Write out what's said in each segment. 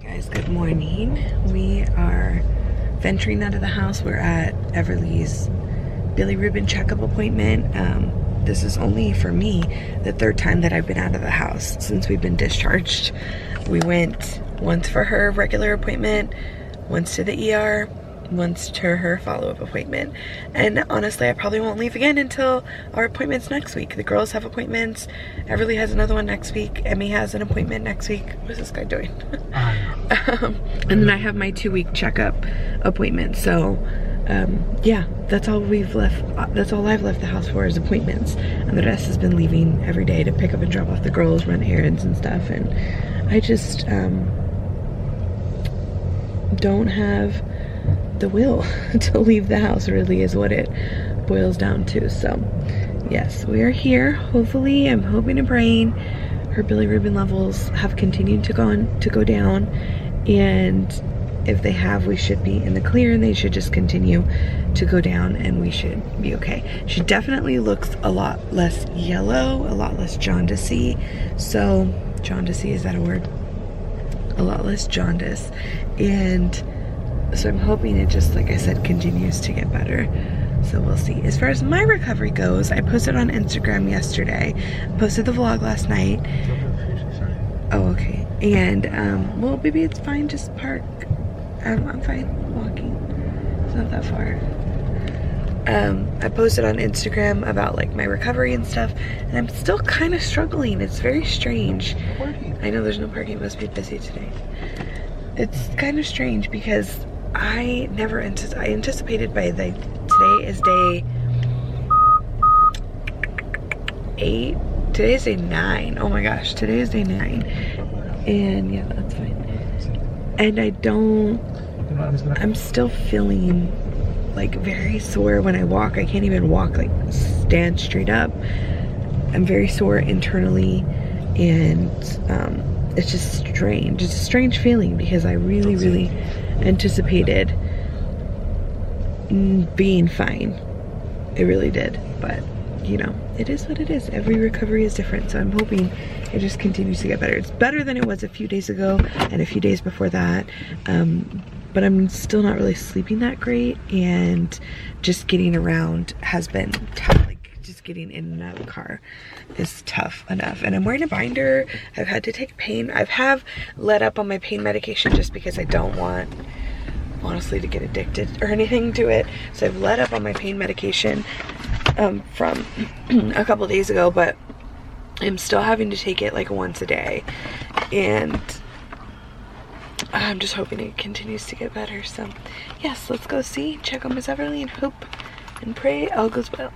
Guys, good morning. We are venturing out of the house. We're at Everly's bilirubin checkup appointment. This is only for me the third time that I've been out of the house since we've been discharged. We went once for her regular appointment, once to the ER, once to her follow-up appointment. And honestly, I probably won't leave again until our appointments next week. The girls have appointments. Everly has another one next week. Emmy has an appointment next week. What's this guy doing? And then I have my 2-week checkup appointment. So yeah, that's all we've left. That's all I've left the house for is appointments. And the rest has been leaving every day to pick up and drop off the girls, run errands and stuff. And I just don't have the will to leave the house, really is what it boils down to. So yes, we are here. Hopefully, I'm hoping and praying her bilirubin levels have continued to go down, and if they have, we should be in the clear and they should just continue to go down and we should be okay. She definitely looks a lot less yellow, a lot less jaundicey. So jaundicey, is that a word? A lot less jaundice. And so I'm hoping it just, like I said, continues to get better. So we'll see. As far as my recovery goes, I posted on Instagram yesterday. Posted the vlog last night. Oh, okay. And, well, baby, it's fine. Just park. I'm fine walking. It's not that far. I posted on Instagram about, like, my recovery and stuff. And I'm still kind of struggling. It's very strange. I know there's no parking. It must be busy today. It's kind of strange because I anticipated by today is day 8. Today is day 9. Oh my gosh, today is day 9. And yeah, that's fine. And I'm still feeling like very sore when I walk. I can't even walk, like stand straight up. I'm very sore internally, and it's just strange. It's a strange feeling because I really anticipated being fine. It really did, but you know, it is what it is. Every recovery is different, so I'm hoping it just continues to get better. It's better than it was a few days ago and a few days before that, but I'm still not really sleeping that great, and just getting around has been tough. Just getting in and out of the car is tough enough. And I'm wearing a binder. I've had to take pain. I've let up on my pain medication just because I don't want, honestly, to get addicted or anything to it. So I've let up on my pain medication from a couple days ago, but I'm still having to take it like once a day. And I'm just hoping it continues to get better. So yes, let's go check on Miss Everly and hope and pray all goes well.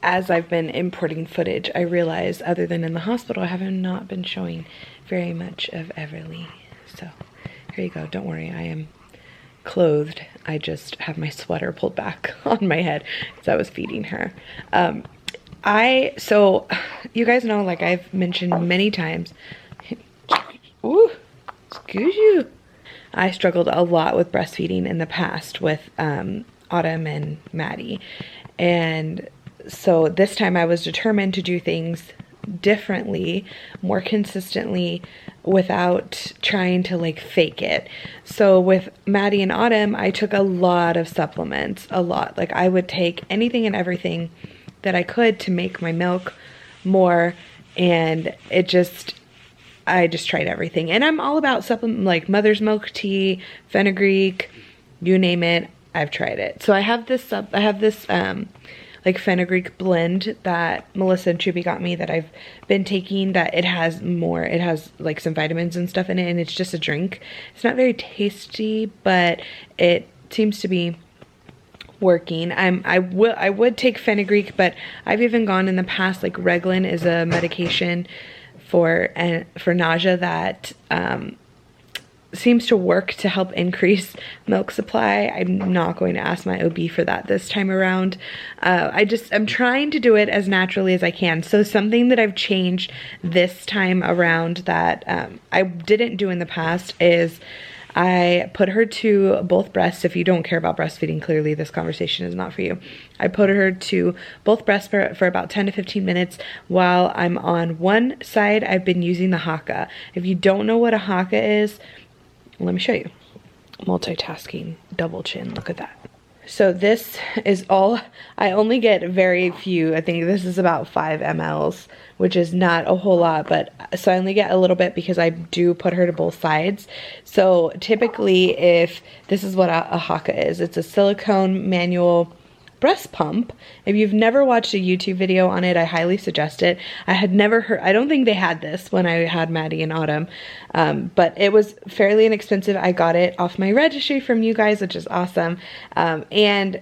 As I've been importing footage, I realized other than in the hospital, I have not been showing very much of Everly. So here you go. Don't worry, I am clothed. I just have my sweater pulled back on my head because I was feeding her. So you guys know, like I've mentioned many times, ooh, excuse you. I struggled a lot with breastfeeding in the past with Autumn and Maddie. And so this time I was determined to do things differently, more consistently, without trying to like fake it. So with Maddie and Autumn, I took a lot of supplements, a lot. Like I would take anything and everything that I could to make my milk more, and I just tried everything. And I'm all about supplement, like mother's milk tea, fenugreek, you name it, I've tried it. So I have this like fenugreek blend that Melissa and Chubby got me that I've been taking, that it has like some vitamins and stuff in it, and it's just a drink. It's not very tasty, but it seems to be working. I would take fenugreek, but I've even gone in the past, like Reglan is a medication for nausea that seems to work to help increase milk supply. I'm not going to ask my OB for that this time around. I'm trying to do it as naturally as I can. So something that I've changed this time around that I didn't do in the past is I put her to both breasts. If you don't care about breastfeeding, clearly this conversation is not for you. I put her to both breasts for about 10 to 15 minutes while I'm on one side. I've been using the Haka. If you don't know what a Haka is, Let me show you. Multitasking, double chin, look at that. So this is all, I only get very few, I think this is about 5 mLs, which is not a whole lot, but so I only get a little bit because I do put her to both sides. So typically if this is what a haka is, it's a silicone manual breast pump. If you've never watched a YouTube video on it, I highly suggest it. I had never heard, I don't think they had this when I had Maddie and Autumn, but it was fairly inexpensive. I got it off my registry from you guys, which is awesome. And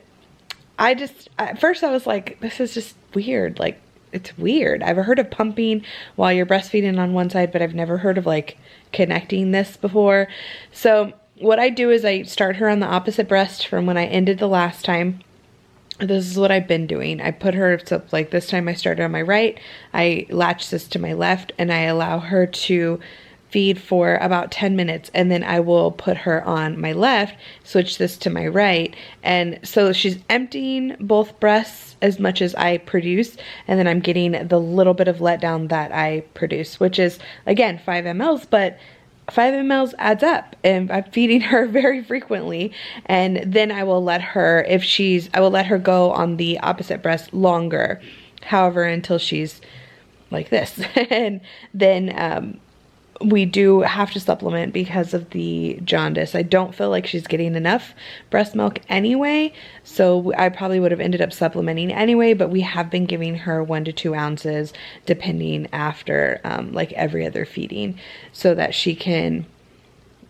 I just, at first I was like, this is just weird. Like, it's weird. I've heard of pumping while you're breastfeeding on one side, but I've never heard of like connecting this before. So what I do is I start her on the opposite breast from when I ended the last time. This is what I've been doing. I put her, so like this time I started on my right, I latch this to my left, and I allow her to feed for about 10 minutes, and then I will put her on my left, switch this to my right, and so she's emptying both breasts as much as I produce, and then I'm getting the little bit of letdown that I produce, which is again 5 mLs, but 5 mLs adds up, and I'm feeding her very frequently. And then I will let her, I will let her go on the opposite breast longer, however, until she's like this. And then we do have to supplement because of the jaundice. I don't feel like she's getting enough breast milk anyway, so I probably would have ended up supplementing anyway, but we have been giving her 1 to 2 ounces depending after like every other feeding, so that she can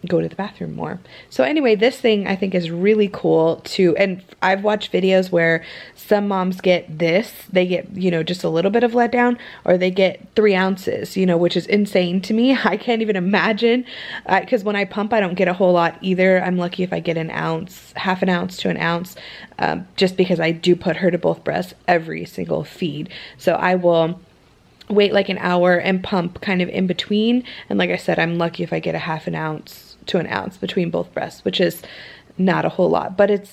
go to the bathroom more. So anyway, this thing I think is really cool too, and I've watched videos where some moms get this, they get, you know, just a little bit of letdown, or they get 3 ounces, you know, which is insane to me. I can't even imagine, because when I pump I don't get a whole lot either. I'm lucky if I get an ounce, half an ounce to an ounce, just because I do put her to both breasts every single feed. So I will wait like an hour and pump kind of in between, and like I said, I'm lucky if I get a half an ounce to an ounce between both breasts, which is not a whole lot, but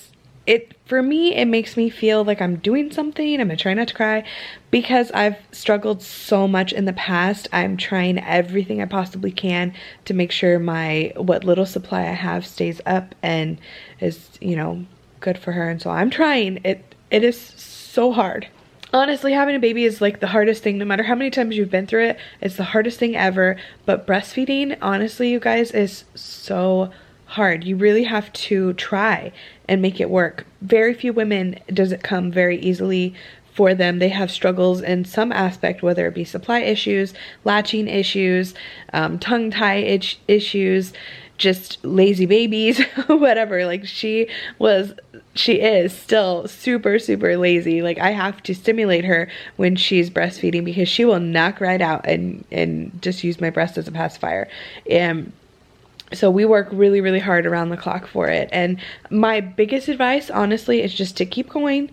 for me, it makes me feel like I'm doing something. I'm gonna try not to cry, because I've struggled so much in the past. I'm trying everything I possibly can to make sure what little supply I have stays up and is, you know, good for her. And so I'm trying. It is so hard. Honestly, having a baby is like the hardest thing. No matter how many times you've been through it, it's the hardest thing ever. But breastfeeding, honestly, you guys, is so hard. You really have to try and make it work. Very few women does it come very easily for them. They have struggles in some aspect, whether it be supply issues, latching issues, tongue tie issues, just lazy babies, whatever. Like she is still super, super lazy. Like I have to stimulate her when she's breastfeeding, because she will knock right out and just use my breast as a pacifier. So we work really, really hard around the clock for it. And my biggest advice, honestly, is just to keep going.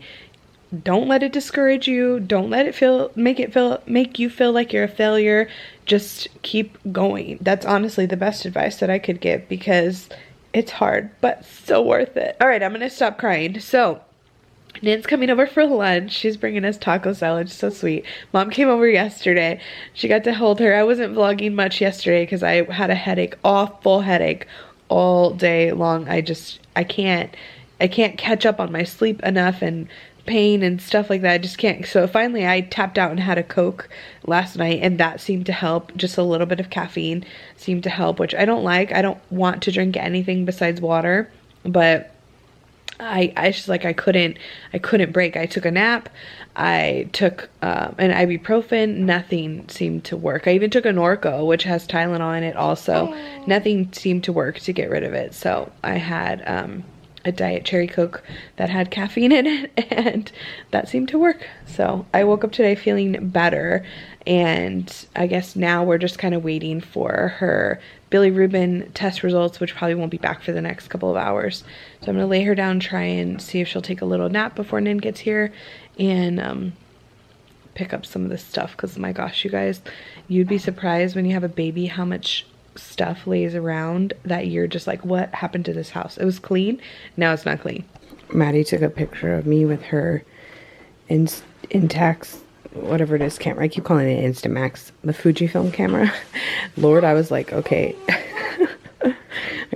Don't let it discourage you. Don't let it make you feel like you're a failure. Just keep going. That's honestly the best advice that I could give, because it's hard, but so worth it. All right, I'm gonna stop crying. So Nan's coming over for lunch. She's bringing us taco salad. So sweet. Mom came over yesterday. She got to hold her. I wasn't vlogging much yesterday because I had a headache, awful headache all day long. I can't catch up on my sleep enough, and pain and stuff like that. I just can't. So finally I tapped out and had a Coke last night, and that seemed to help. Just a little bit of caffeine seemed to help, which I don't like. I don't want to drink anything besides water, but I just like, I couldn't break. I took a nap. I took an ibuprofen. Nothing seemed to work. I even took a Norco, which has Tylenol in it also. Nothing seemed to work to get rid of it. So I had a Diet Cherry Coke that had caffeine in it, and that seemed to work. So I woke up today feeling better, and I guess now we're just kind of waiting for her bilirubin test results, which probably won't be back for the next couple of hours. So I'm gonna lay her down, try and see if she'll take a little nap before Nin gets here, and pick up some of this stuff, because my gosh, you guys, you'd be surprised when you have a baby how much stuff lays around that you're just like, what happened to this house? It was clean, now it's not clean. Maddie took a picture of me with her Instax, whatever it is, camera. I keep calling it Instamax, the Fujifilm camera. Lord, I was like, okay. I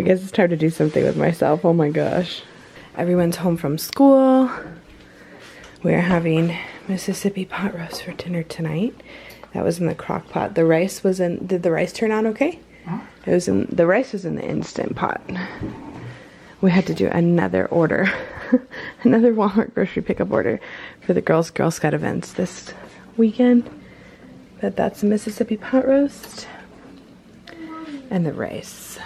guess it's time to do something with myself. Oh my gosh. Everyone's home from school. We're having Mississippi pot roast for dinner tonight. That was in the crock pot. The rice was in, did the rice turn out okay? Huh? It was in, the rice was in the Instant Pot. We had to do another order. Another Walmart grocery pickup order for the Girl Scout events this weekend. But that's the Mississippi pot roast. And the rice.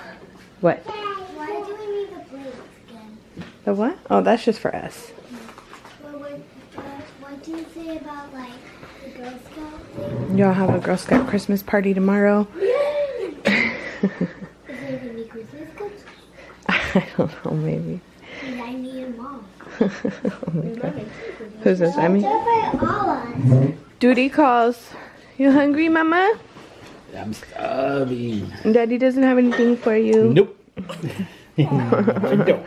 What? Why do we need the plates again? The what? Oh, that's just for us. Well, what do you say about, like, the Girl Scout thing? Y'all have a Girl Scout Christmas party tomorrow? Is there gonna be Christmas cookies? I don't know, maybe. Because I need them all. Oh my god. Who's this, Emmy? Duty calls. You hungry, Mama? I'm starving. Daddy doesn't have anything for you. Nope. I don't.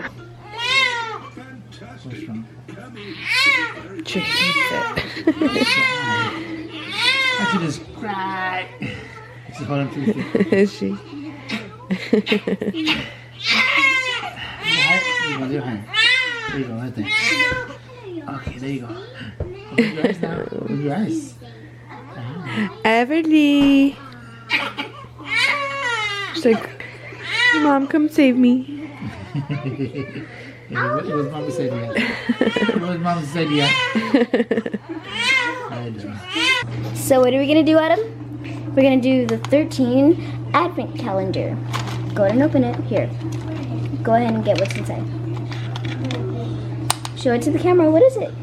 What's wrong? She hates it. I should just cry. She's holding through. Is she? There you go, right there. Okay, there you go. Open your eyes now. Open your eyes. Everly. She's like, Mom, come save me. What was Mama say to you? What was Mama say to you? I don't. So what are we gonna do, Adam? We're gonna do the 13 Advent calendar. Go ahead and open it. Here. Go ahead and get what's inside. Show it to the camera. What is it?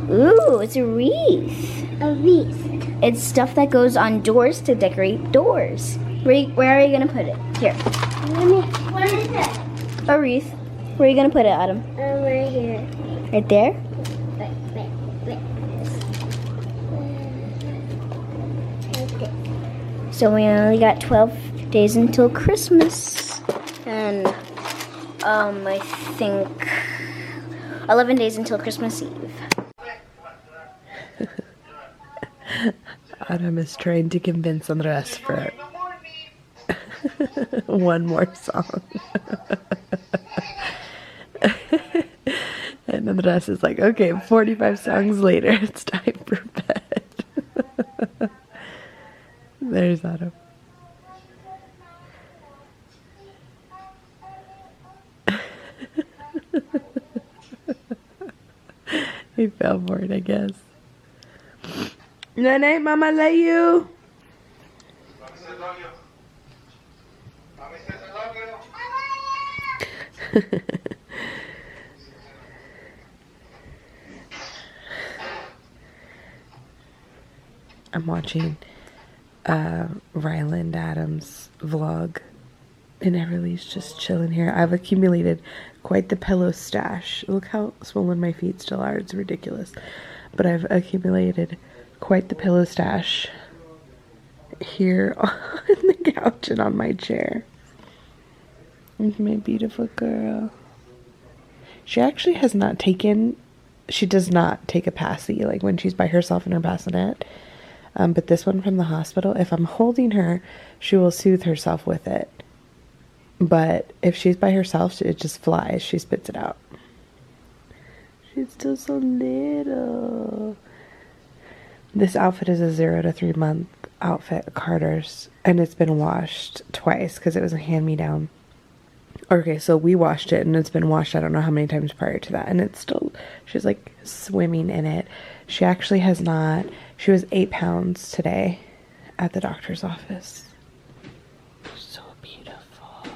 Ooh, it's a wreath. A wreath. It's stuff that goes on doors to decorate doors. Where are you gonna put it? Here. What is it? A wreath. Where are you gonna put it, Adam? Right here. Right there? Okay. So we only got 12 days until Christmas. And I think 11 days until Christmas Eve. Adam is trying to convince Andres for one more song. And Andres is like, okay, 45 songs later, it's time for bed. There's Adam. He fell for it, I guess. Nene, Mama, love you. Mommy says I love you. Mommy says I love you. I'm watching Ryland Adams' vlog, and Everly's just chilling here. I've accumulated quite the pillow stash. Look how swollen my feet still are. It's ridiculous. But I've accumulated quite the pillow stash here on the couch and on my chair. With my beautiful girl. She actually has not taken, she does not take a passy, like when she's by herself in her bassinet. But this one from the hospital, if I'm holding her, she will soothe herself with it. But if she's by herself, it just flies. She spits it out. She's still so little. This outfit is a 0 to 3 month outfit, Carter's, and it's been washed twice because it was a hand-me-down. Okay, so we washed it, and it's been washed I don't know how many times prior to that, and it's still, she's like swimming in it. She actually has not, she was 8 pounds today at the doctor's office. So beautiful.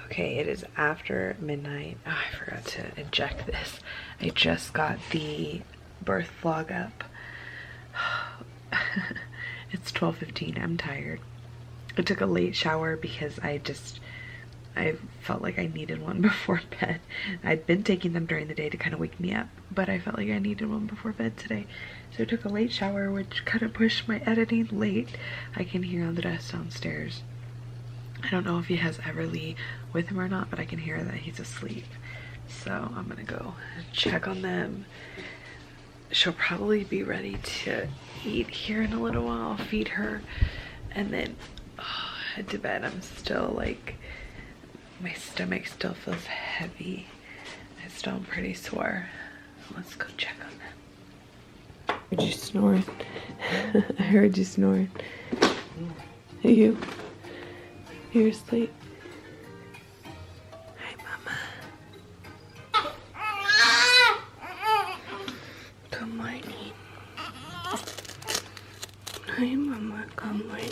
Okay, it is after midnight. Oh, I forgot to eject this. I just got the birth vlog up. It's 12:15. I'm tired. I took a late shower because I felt like I needed one before bed. I'd been taking them during the day to kind of wake me up, but I felt like I needed one before bed today. So I took a late shower, which kind of pushed my editing late. I can hear Andres downstairs. I don't know if he has Everly with him or not, but I can hear that he's asleep. So I'm gonna go check on them. She'll probably be ready to eat here in a little while. I'll feed her, and then head to bed, I'm still like, my stomach still feels heavy. It's still pretty sore. Let's go check on them. I heard you snoring. I heard you snoring. You? You're asleep. Hi, Mama. Good morning. Hi, Mama. Good morning.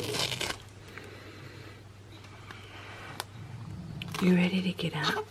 You ready to get up?